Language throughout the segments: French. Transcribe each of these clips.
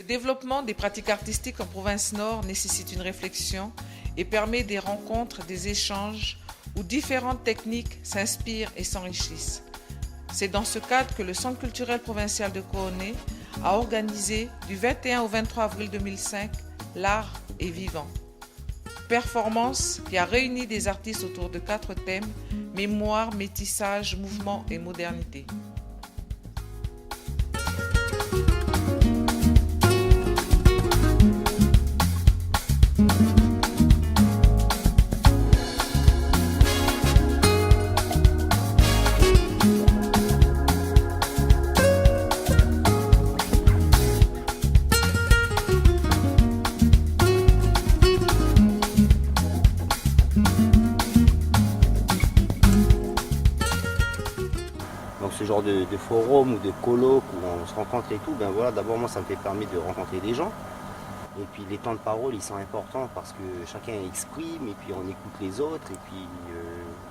développement des pratiques artistiques en province nord nécessite une réflexion et permet des rencontres, des échanges où différentes techniques s'inspirent et s'enrichissent. C'est dans ce cadre que le Centre culturel provincial de Koné a organisé du 21 au 23 avril 2005 l'art est vivant. Performance qui a réuni des artistes autour de 4 thèmes: mémoire, métissage, mouvement et modernité. Donc ce genre de forum ou de colloque où on se rencontre et tout, ben voilà, d'abord moi ça me permet de rencontrer des gens. Et puis les temps de parole ils sont importants parce que chacun exprime et puis on écoute les autres. Et puis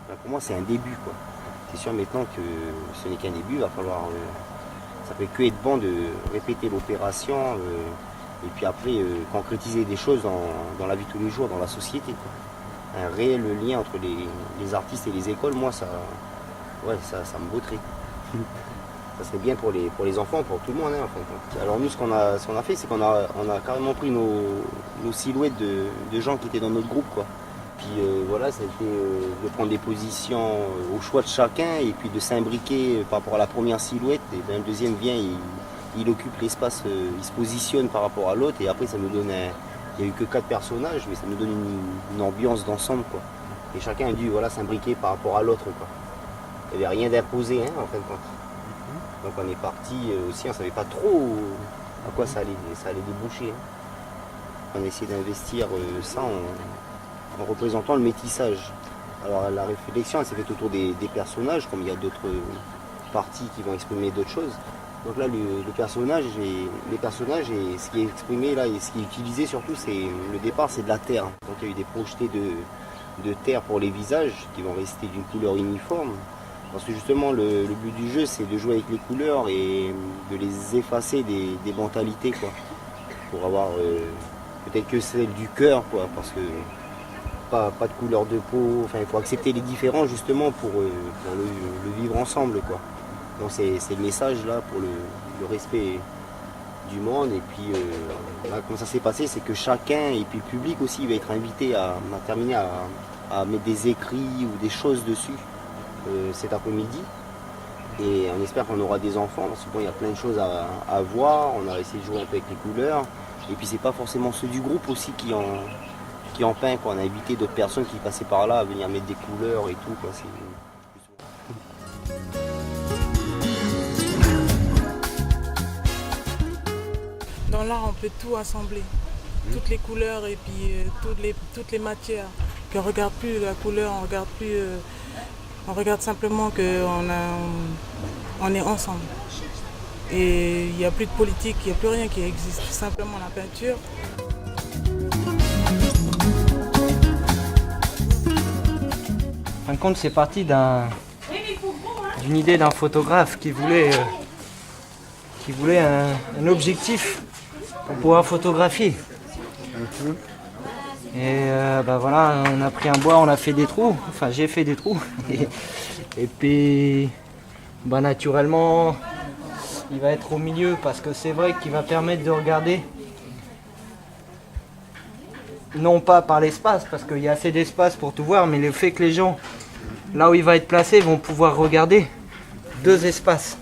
ben pour moi c'est un début quoi. C'est sûr maintenant que ce n'est qu'un début, il va falloir. Ça peut que être bon de répéter l'opération et puis après concrétiser des choses dans la vie de tous les jours, dans la société, quoi. Un réel lien entre les artistes et les écoles, moi ça me botterait. Ça serait bien pour les enfants, pour tout le monde, hein, en fait. Alors nous ce qu'on a fait, c'est qu'on a carrément pris nos silhouettes de gens qui étaient dans notre groupe, quoi. Puis voilà, ça a été de prendre des positions au choix de chacun et puis de s'imbriquer par rapport à la première silhouette. Et ben, le deuxième vient, il occupe l'espace, il se positionne par rapport à l'autre et après ça nous donne il n'y a eu que 4 personnages, mais ça nous donne une ambiance d'ensemble, quoi. Et chacun a dû s'imbriquer par rapport à l'autre, quoi. Il n'y avait rien d'imposé, hein, en fin de compte. Donc on est parti aussi, on ne savait pas trop à quoi ça allait déboucher, hein. On a essayé d'investir ça en représentant le métissage. Alors la réflexion elle s'est faite autour des personnages, comme il y a d'autres parties qui vont exprimer d'autres choses. Donc là les personnages et ce qui est exprimé là et ce qui est utilisé surtout, c'est le départ, c'est de la terre. Donc il y a eu des projetés de terre pour les visages qui vont rester d'une couleur uniforme. Parce que justement le but du jeu c'est de jouer avec les couleurs et de les effacer des mentalités, quoi. Pour avoir peut-être que celle du cœur, quoi, parce que pas de couleur de peau, enfin il faut accepter les différences justement pour le vivre ensemble, quoi. Donc c'est le message là pour le respect du monde. Et puis là, comment ça s'est passé, c'est que chacun et puis le public aussi va être invité à terminer à mettre des écrits ou des choses dessus cet après-midi. Et on espère qu'on aura des enfants, parce que bon, il y a plein de choses à voir, on a essayé de jouer un peu avec les couleurs. Et puis c'est pas forcément ceux du groupe aussi qui en peint, quoi. On a invité d'autres personnes qui passaient par là à venir mettre des couleurs et tout, quoi. Dans l'art, on peut tout assembler, toutes les couleurs et puis toutes les matières. Qu'on ne regarde plus la couleur, on regarde simplement qu'on est ensemble. Et il n'y a plus de politique, il n'y a plus rien qui existe, simplement la peinture. En fin de compte, c'est parti d'une idée d'un photographe qui voulait un objectif pour pouvoir photographier. Et voilà, on a pris un bois, on a fait des trous, enfin j'ai fait des trous. Et puis naturellement, il va être au milieu parce que c'est vrai qu'il va permettre de regarder, non pas par l'espace, parce qu'il y a assez d'espace pour tout voir, mais le fait que les gens, là où il va être placé, vont pouvoir regarder 2 espaces.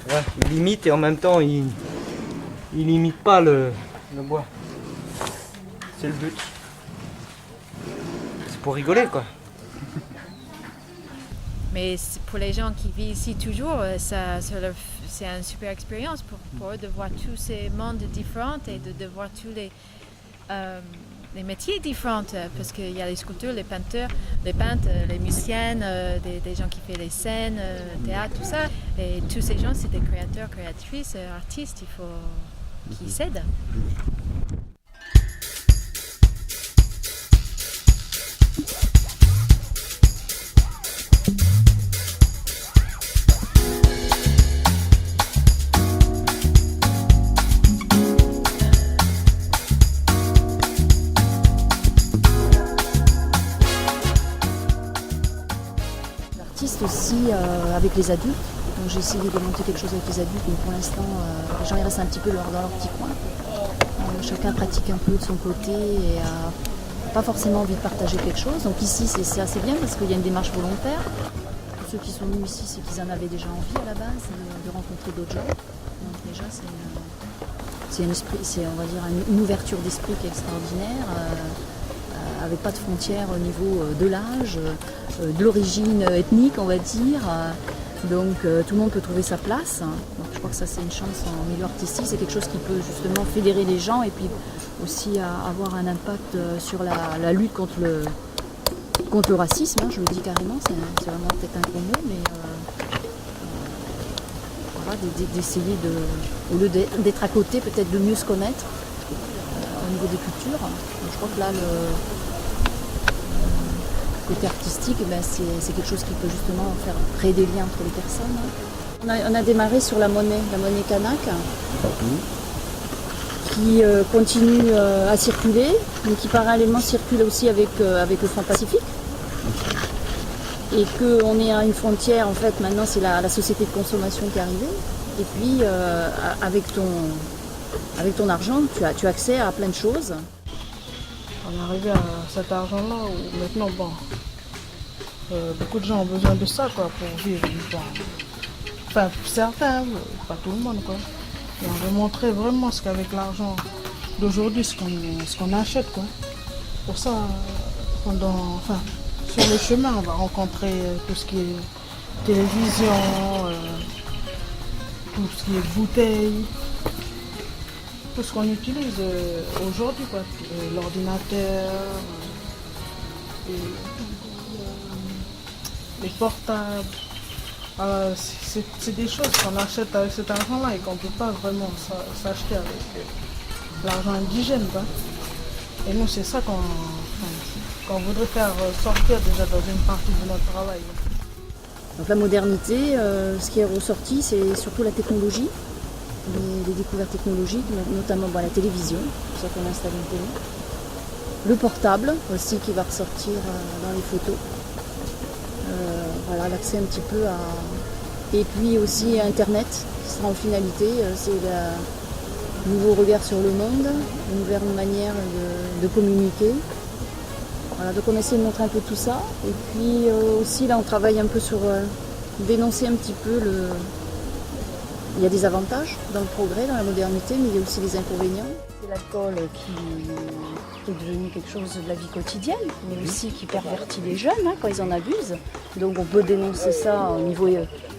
Ouais, il limite et en même temps, il limite pas le bois. C'est le but. C'est pour rigoler, quoi. Mais pour les gens qui vivent ici toujours, c'est une super expérience pour eux de voir tous ces mondes différents et de voir tous les métiers différents. Parce qu'il y a les sculpteurs, les peinteurs, les peintres, les musiciennes, des gens qui font les scènes, théâtre, tout ça. Et tous ces gens, c'est des créateurs, créatrices, artistes, il faut qu'ils s'aident. teste aussi avec les adultes. Donc j'ai essayé de monter quelque chose avec les adultes, mais pour l'instant, les gens ils restent un petit peu dans leur petit coin. Chacun pratique un peu de son côté et n'a pas forcément envie de partager quelque chose. Donc ici, c'est assez bien parce qu'il y a une démarche volontaire. Pour ceux qui sont venus ici, c'est qu'ils en avaient déjà envie à la base de rencontrer d'autres gens. Donc déjà, c'est un esprit, on va dire une ouverture d'esprit qui est extraordinaire, avec pas de frontières au niveau de l'âge, de l'origine ethnique, on va dire. Donc tout le monde peut trouver sa place. Donc, je crois que ça c'est une chance en milieu artistique, c'est quelque chose qui peut justement fédérer les gens et puis aussi avoir un impact sur la lutte contre le racisme, hein, je le dis carrément, c'est vraiment peut-être un gros mot, mais voilà, d'essayer au lieu d'être à côté, peut-être de mieux se connaître au niveau des cultures. Donc, je crois que là côté artistique, ben, c'est quelque chose qui peut justement créer des liens entre les personnes. On a démarré sur la monnaie kanak, qui continue à circuler, mais qui parallèlement circule aussi avec le Front Pacifique. Et qu'on est à une frontière, en fait, maintenant c'est la société de consommation qui est arrivée. Et puis, avec ton argent, tu as accès à plein de choses. On est arrivé à cet argent-là où maintenant, beaucoup de gens ont besoin de ça quoi, pour vivre. Enfin, certains, pas tout le monde. Quoi. Et on veut montrer vraiment ce qu'avec l'argent d'aujourd'hui, ce qu'on achète. Quoi. Pour ça, sur le chemin, on va rencontrer tout ce qui est télévision, tout ce qui est bouteilles. Tout ce qu'on utilise aujourd'hui, quoi. L'ordinateur, les portables. C'est des choses qu'on achète avec cet argent-là et qu'on ne peut pas vraiment s'acheter avec l'argent indigène. Quoi. Et nous, c'est ça qu'on voudrait faire sortir déjà dans une partie de notre travail. Donc la modernité, ce qui est ressorti, c'est surtout la technologie. Les découvertes technologiques, notamment la télévision, c'est pour ça qu'on a installé une télé. Le portable aussi qui va ressortir dans les photos. Voilà, l'accès un petit peu à... Et puis aussi Internet, qui sera en finalité, c'est le nouveau regard sur le monde, une nouvelle manière de communiquer. Voilà, donc on essaie de montrer un peu tout ça. Et puis aussi là on travaille un peu sur dénoncer un petit peu Il y a des avantages dans le progrès, dans la modernité, mais il y a aussi des inconvénients. C'est l'alcool qui est devenu quelque chose de la vie quotidienne, mais aussi qui pervertit les jeunes quand ils en abusent. Donc on peut dénoncer ça au niveau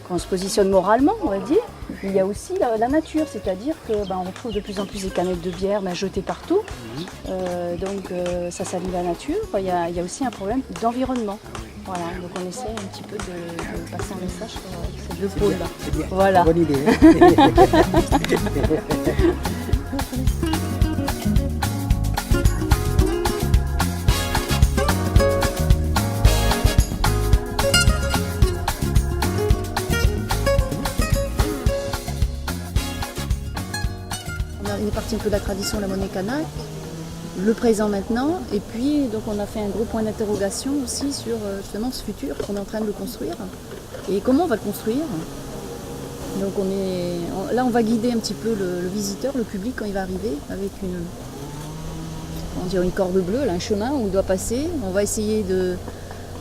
quand on se positionne moralement, on va dire. Il y a aussi la nature, c'est-à-dire qu'on retrouve de plus en plus des canettes de bière jetées partout. Donc ça salit la nature. Il y a aussi un problème d'environnement. Voilà, donc on essaie un petit peu de passer un message sur ces deux pôles-là. C'est bien. Voilà. Bonne idée. On est parti un peu de la tradition, la monnaie kanak, le présent maintenant, et puis donc on a fait un gros point d'interrogation aussi sur justement ce futur qu'on est en train de le construire et comment on va le construire. Donc là on va guider un petit peu le visiteur, le public quand il va arriver avec une corde bleue, là, un chemin où il doit passer. On va essayer de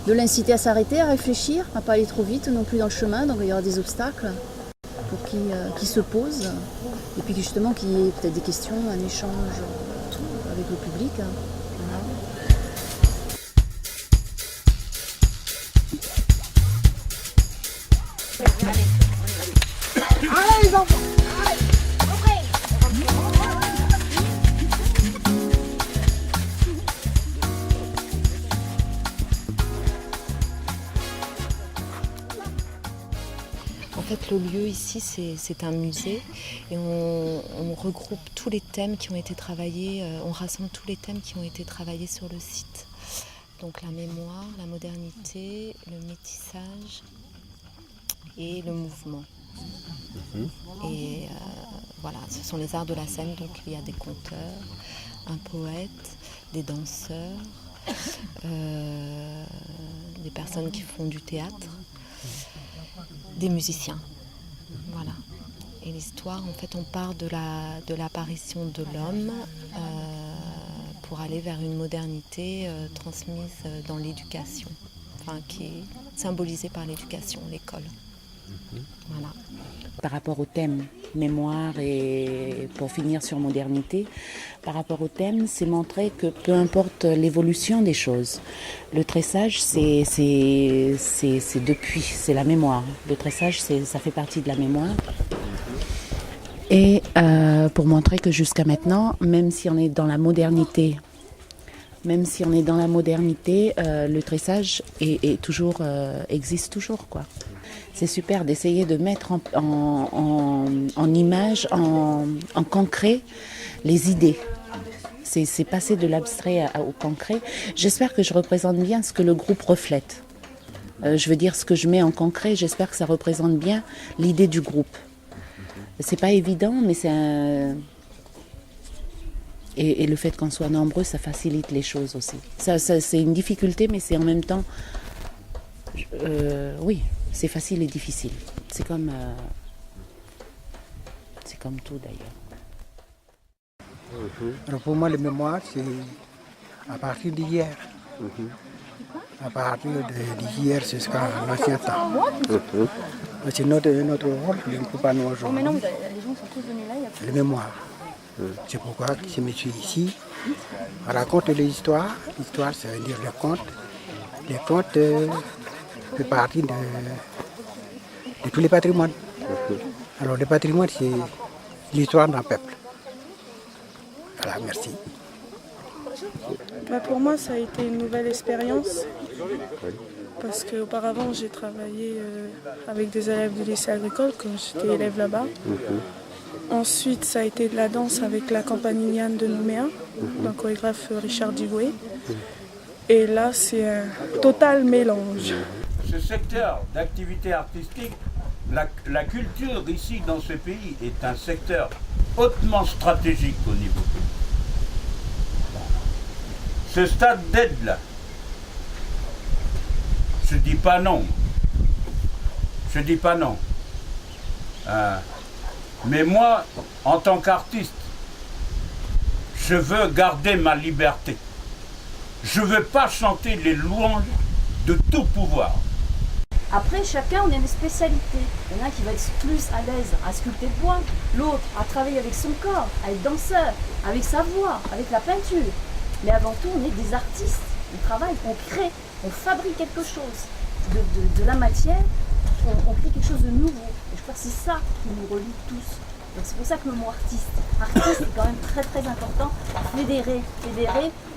l'inciter à s'arrêter, à réfléchir, à ne pas aller trop vite non plus dans le chemin, donc il y aura des obstacles pour qu'il se pose et puis justement qu'il y ait peut-être des questions, un échange avec le public. Voilà. Allez les enfants. En fait, le lieu ici, c'est un musée et on regroupe tous les thèmes qui ont été travaillés, on rassemble tous les thèmes qui ont été travaillés sur le site. Donc la mémoire, la modernité, le métissage et le mouvement. Et voilà, ce sont les arts de la scène, donc il y a des conteurs, un poète, des danseurs, des personnes qui font du théâtre. des musiciens. Voilà. Et l'histoire, en fait, on part de l'apparition de l'homme pour aller vers une modernité transmise dans l'éducation, enfin, qui est symbolisée par l'éducation, l'école. Voilà. Par rapport au thème mémoire et pour finir sur modernité, par rapport au thème, c'est montrer que peu importe l'évolution des choses, le tressage c'est depuis, c'est la mémoire. Le tressage ça fait partie de la mémoire. Et pour montrer que jusqu'à maintenant, même si on est dans la modernité, le tressage est toujours, existe toujours, quoi. C'est super d'essayer de mettre en image, en concret, les idées. C'est passer de l'abstrait au concret. J'espère que je représente bien ce que le groupe reflète. Je veux dire, ce que je mets en concret, j'espère que ça représente bien l'idée du groupe. C'est pas évident, mais c'est et le fait qu'on soit nombreux, ça facilite les choses aussi. Ça, c'est une difficulté, mais c'est en même temps... oui, c'est facile et difficile. C'est comme tout d'ailleurs. Alors pour moi, les mémoires, c'est à partir d'hier. À partir d'hier jusqu'à l'ancien temps. C'est notre rôle, je ne peux pas nous rejoindre. Les mémoires. C'est pourquoi je me suis ici. On raconte les histoires. L'histoire, ça veut dire les contes. Les contes fait partie de tous les patrimoines. Alors le patrimoine, c'est l'histoire d'un peuple. Voilà, merci. Pour moi, ça a été une nouvelle expérience parce qu'auparavant, j'ai travaillé avec des élèves du lycée agricole quand j'étais élève là-bas. Ensuite, ça a été de la danse avec la compagnie Niane de Nouméa, d'un chorégraphe Richard Digoué. Et là, c'est un total mélange. Ce secteur d'activité artistique, la culture ici dans ce pays est un secteur hautement stratégique au niveau pays. Ce stade d'aide là, je dis pas non. Mais moi, en tant qu'artiste, je veux garder ma liberté. Je veux pas chanter les louanges de tout pouvoir. Après, chacun, on a une spécialité. Il y en a qui va être plus à l'aise à sculpter le bois, l'autre à travailler avec son corps, à être danseur, avec sa voix, avec la peinture. Mais avant tout, on est des artistes. On travaille, on crée, on fabrique quelque chose. De la matière, on crée quelque chose de nouveau. Et je crois que c'est ça qui nous relie tous. Donc c'est pour ça que le mot artiste c'est quand même très très important. Fédérer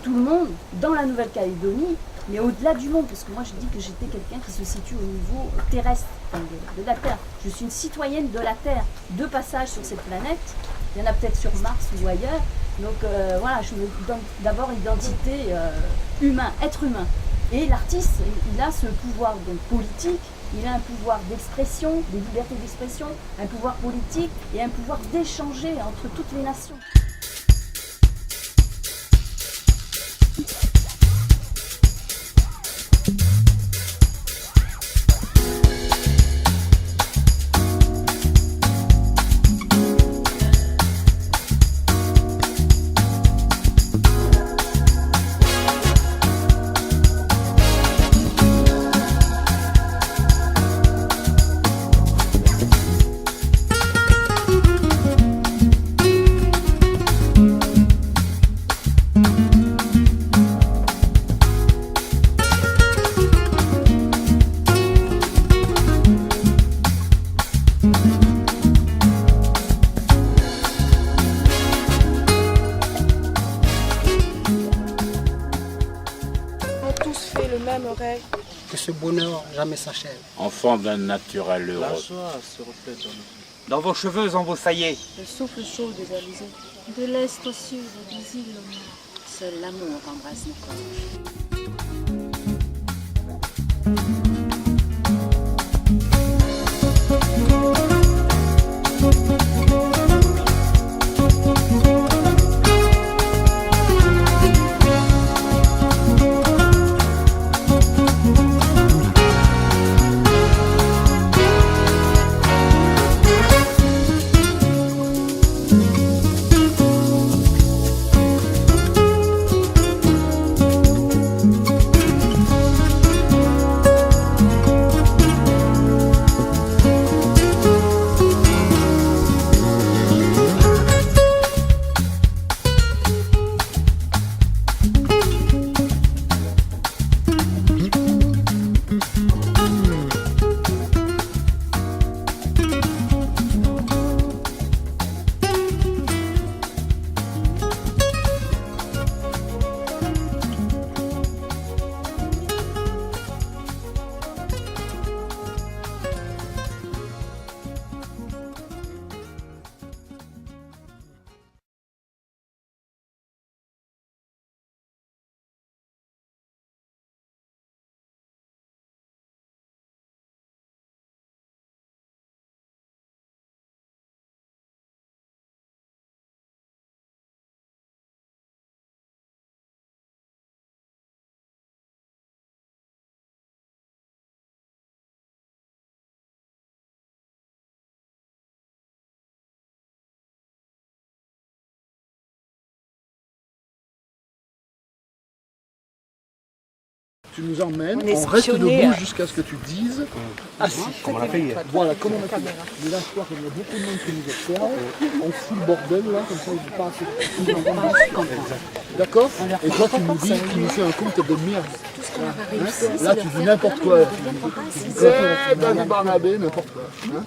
tout le monde dans la Nouvelle-Calédonie, mais au-delà du monde, parce que moi je dis que j'étais quelqu'un qui se situe au niveau terrestre, de la Terre. Je suis une citoyenne de la Terre, de passage sur cette planète. Il y en a peut-être sur Mars ou ailleurs. Donc voilà, je me donne d'abord identité humain, être humain. Et l'artiste, il a ce pouvoir donc politique, il a un pouvoir d'expression, de liberté d'expression, un pouvoir politique et un pouvoir d'échanger entre toutes les nations. Que ce bonheur jamais s'achève. Enfant d'un naturel heureux. La joie se reflète dans vos cheveux embroussaillés. Le souffle chaud des alizés. De l'est au sud, des îles au nord. Seul l'amour embrasse nos corps. Tu nous emmènes, On est on reste sanctionné, debout jusqu'à ce que tu dises assis. Comme on l'a fait hier. Voilà, comme on a fait hier. Mais là, ce soir, comme il y a beaucoup de monde qui nous observe, on fout le bordel là, comme ça, il passe. D'accord? Et toi, tu nous dis, tu nous fais un compte de merde. Hein? Là, tu dis n'importe quoi. C'est David Barnabé, n'importe quoi. Hein?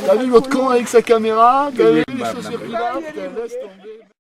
T'as vu l'autre con avec sa caméra? T'as vu les chaussures qu'il a? Putain, laisse tomber.